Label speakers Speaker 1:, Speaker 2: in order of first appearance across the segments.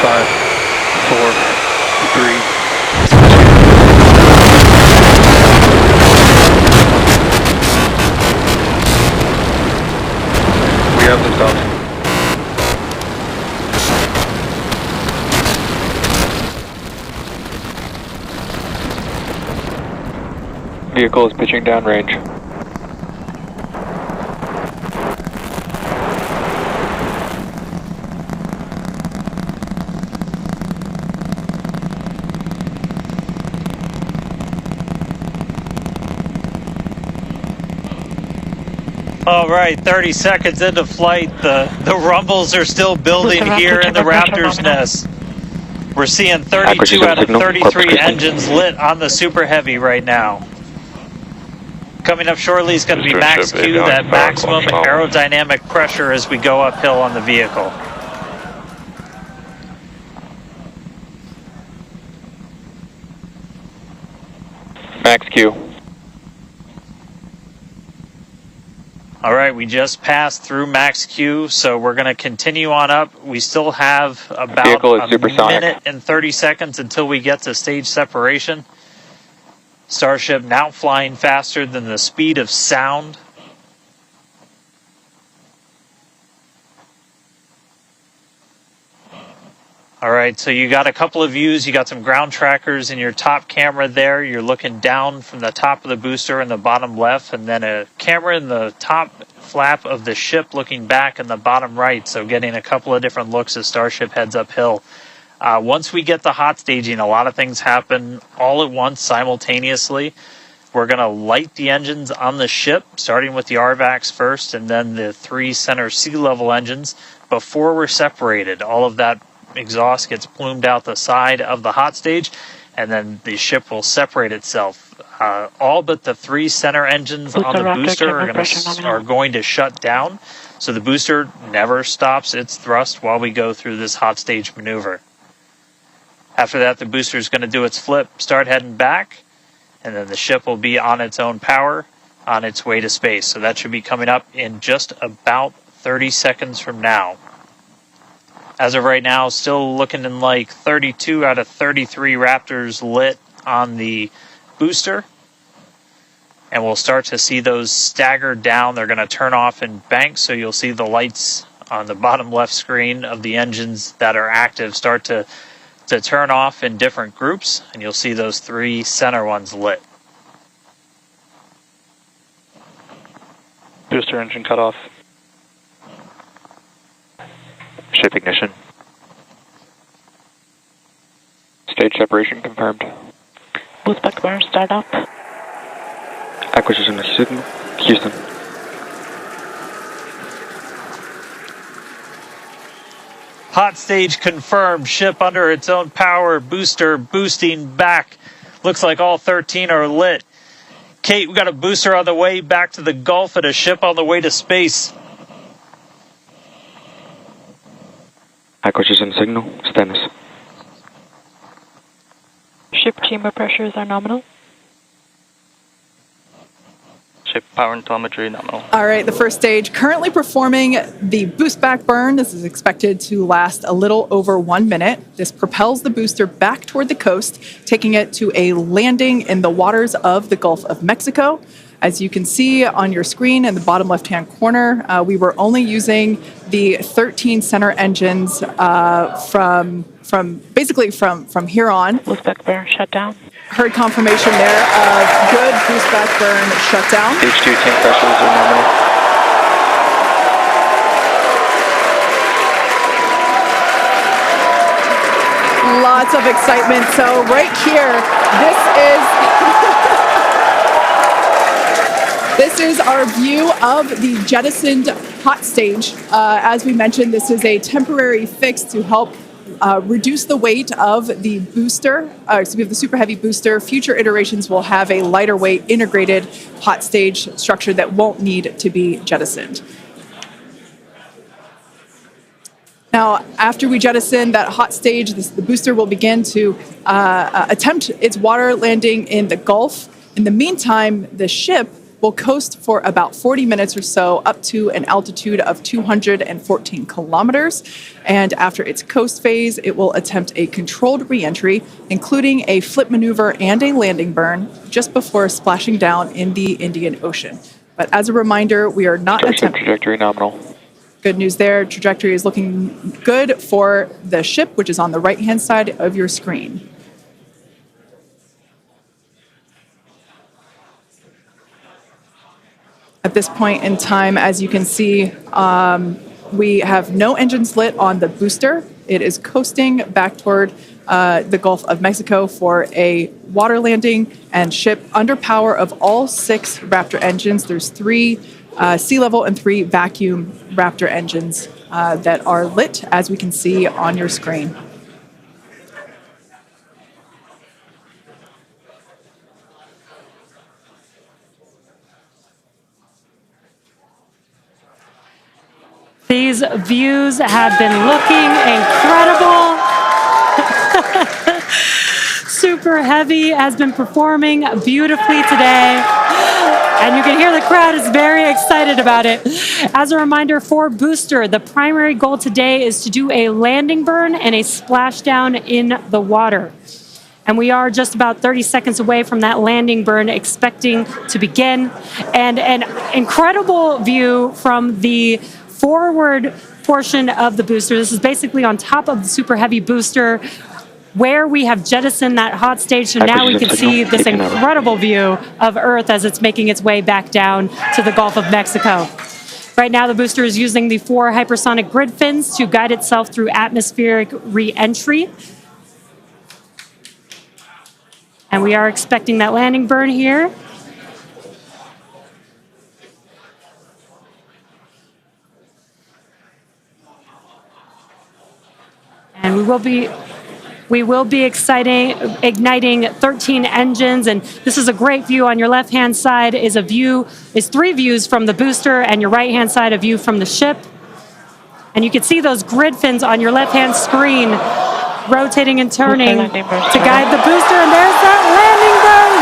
Speaker 1: 5, 4, 3. We have liftoff. Vehicle is pitching downrange.
Speaker 2: All right, 30 seconds into flight. The rumbles are still building here in the Raptor's nest. We're seeing 32 out of 33 engines lit on the Super Heavy right now. Coming up shortly is going to be max Q, that maximum aerodynamic pressure as we go uphill on the vehicle.
Speaker 1: Max Q.
Speaker 2: All right, we just passed through max Q, so we're going to continue on up. We still have about a minute and 30 seconds until we get to stage separation. Starship now flying faster than the speed of sound. All right, so you got a couple of views. You got some ground trackers in your top camera there. You're looking down from the top of the booster in the bottom left, and then a camera in the top flap of the ship looking back in the bottom right, so getting a couple of different looks as Starship heads uphill. Once we get the hot staging, a lot of things happen all at once simultaneously. We're going to light the engines on the ship, starting with the RVACs first, and then the 3 center sea level engines before we're separated. All of that exhaust gets plumed out the side of the hot stage, and then the ship will separate itself. All but the 3 center engines on the booster are going to shut down, so the booster never stops its thrust while we go through this hot stage maneuver. After that, the booster is going to do its flip, start heading back, and then the ship will be on its own power on its way to space. So that should be coming up in just about 30 seconds from now. As of right now, still looking in like 32 out of 33 Raptors lit on the booster. And we'll start to see those stagger down. They're going to turn off in banks, so you'll see the lights on the bottom left screen of the engines that are active start to turn off in different groups, and you'll see those 3 center ones lit.
Speaker 1: Booster engine cut off. Ship ignition. Stage separation confirmed.
Speaker 3: Boostback burn start up.
Speaker 1: Acquisition of signal. Houston.
Speaker 2: Hot stage confirmed. Ship under its own power. Booster boosting back. Looks like all 13 are lit. Kate, we got a booster on the way back to the Gulf and a ship on the way to space.
Speaker 1: Acquisition signal. Status.
Speaker 3: Ship chamber pressures are nominal.
Speaker 4: Ship power and telemetry nominal.
Speaker 5: All right, the first stage currently performing the boostback burn. This is expected to last a little over 1 minute. This propels the booster back toward the coast, taking it to a landing in the waters of the Gulf of Mexico. As you can see on your screen in the bottom left-hand corner, we were only using the 13 center engines from here on.
Speaker 3: Boostback burn shut down.
Speaker 5: Heard confirmation there of good boostback burn shutdown.
Speaker 1: H2 tank pressures are nominal.
Speaker 5: Lots of excitement. So right here, this is our view of the jettisoned hot stage. As we mentioned, this is a temporary fix to help reduce the weight of the booster. So we have the Super Heavy booster. Future iterations will have a lighter weight integrated hot stage structure that won't need to be jettisoned. Now, after we jettison that hot stage, the booster will begin to attempt its water landing in the Gulf. In the meantime, the ship will coast for about 40 minutes or so, up to an altitude of 214 kilometers. And after its coast phase, it will attempt a controlled reentry, including a flip maneuver and a landing burn, just before splashing down in the Indian Ocean. But as a reminder, we are not
Speaker 1: Starship
Speaker 5: attempting...
Speaker 1: trajectory nominal.
Speaker 5: Good news there. Trajectory is looking good for the ship, which is on the right-hand side of your screen. At this point in time, as you can see, we have no engines lit on the booster. It is coasting back toward the Gulf of Mexico for a water landing and ship under power of all 6 Raptor engines. There's 3 sea level and 3 vacuum Raptor engines that are lit, as we can see on your screen.
Speaker 6: These views have been looking incredible. Super Heavy has been performing beautifully today. And you can hear the crowd is very excited about it. As a reminder for Booster, the primary goal today is to do a landing burn and a splashdown in the water. And we are just about 30 seconds away from that landing burn expecting to begin. And an incredible view from the forward portion of the booster. This is basically on top of the Super Heavy booster where we have jettisoned that hot stage. So now we can see this incredible view of Earth as it's making its way back down to the Gulf of Mexico. Right now, the booster is using the 4 hypersonic grid fins to guide itself through atmospheric re-entry. And we are expecting that landing burn here. And we will be igniting 13 engines, and this is a great view. On your left-hand side is 3 views from the booster, and your right-hand side a view from the ship. And you can see those grid fins on your left-hand screen rotating and turning to guide the booster, and there's that landing burn.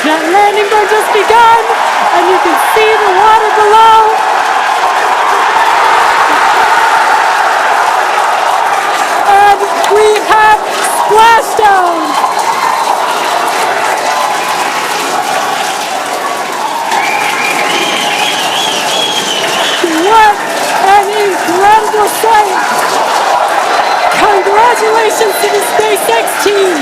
Speaker 6: That landing burn just begun, and you can see the water below. And we have splashdown. What an incredible sight! Congratulations to the SpaceX team!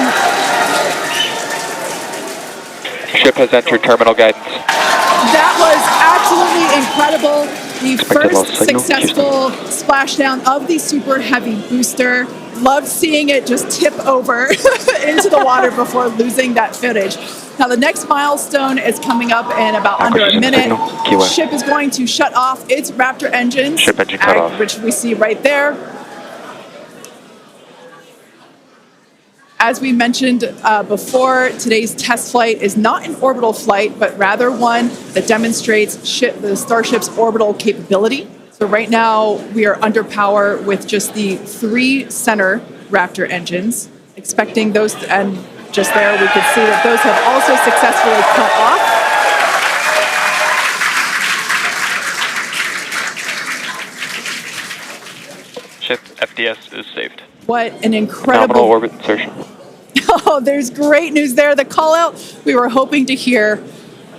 Speaker 1: Ship has entered terminal guidance.
Speaker 5: That was absolutely incredible. The first successful splashdown of the Super Heavy booster. Loved seeing it just tip over into the water before losing that footage. Now the next milestone is coming up in about under a minute. Ship is going to shut off its Raptor engines,
Speaker 1: Ship engine cut off.
Speaker 5: which we see right there. As we mentioned before, today's test flight is not an orbital flight, but rather one that demonstrates the Starship's orbital capability. So right now, we are under power with just the 3 center Raptor engines, expecting those, and just there we could see that those have also successfully cut off.
Speaker 4: Ship FDS is saved.
Speaker 5: What an incredible...
Speaker 1: Nominal orbit insertion.
Speaker 5: Oh, there's great news there. The call out we were hoping to hear.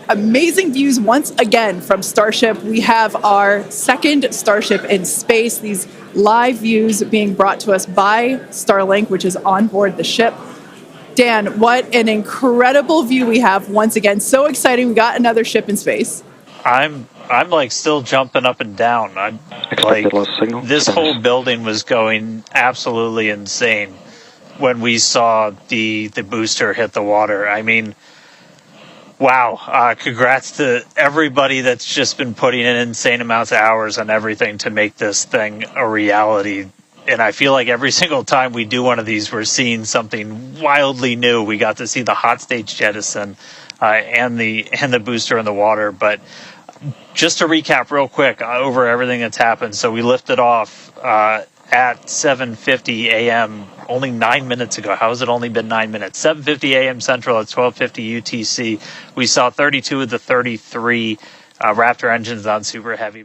Speaker 5: Amazing views once again from Starship. We have our 2nd Starship in space. These live views being brought to us by Starlink, which is on board the ship. Dan, what an incredible view we have once again. So exciting. We got another ship in space.
Speaker 2: I'm like still jumping up and down. I'm like, this whole building was going absolutely insane when we saw the booster hit the water. I mean, wow. Congrats to everybody that's just been putting in insane amounts of hours on everything to make this thing a reality. And I feel like every single time we do one of these, we're seeing something wildly new. We got to see the hot stage jettison and the booster in the water. But just to recap real quick over everything that's happened. So we lifted off at 7:50 a.m. only 9 minutes ago. How has it only been 9 minutes? 7:50 a.m. Central at 12:50 UTC. We saw 32 of the 33 Raptor engines on super heavy.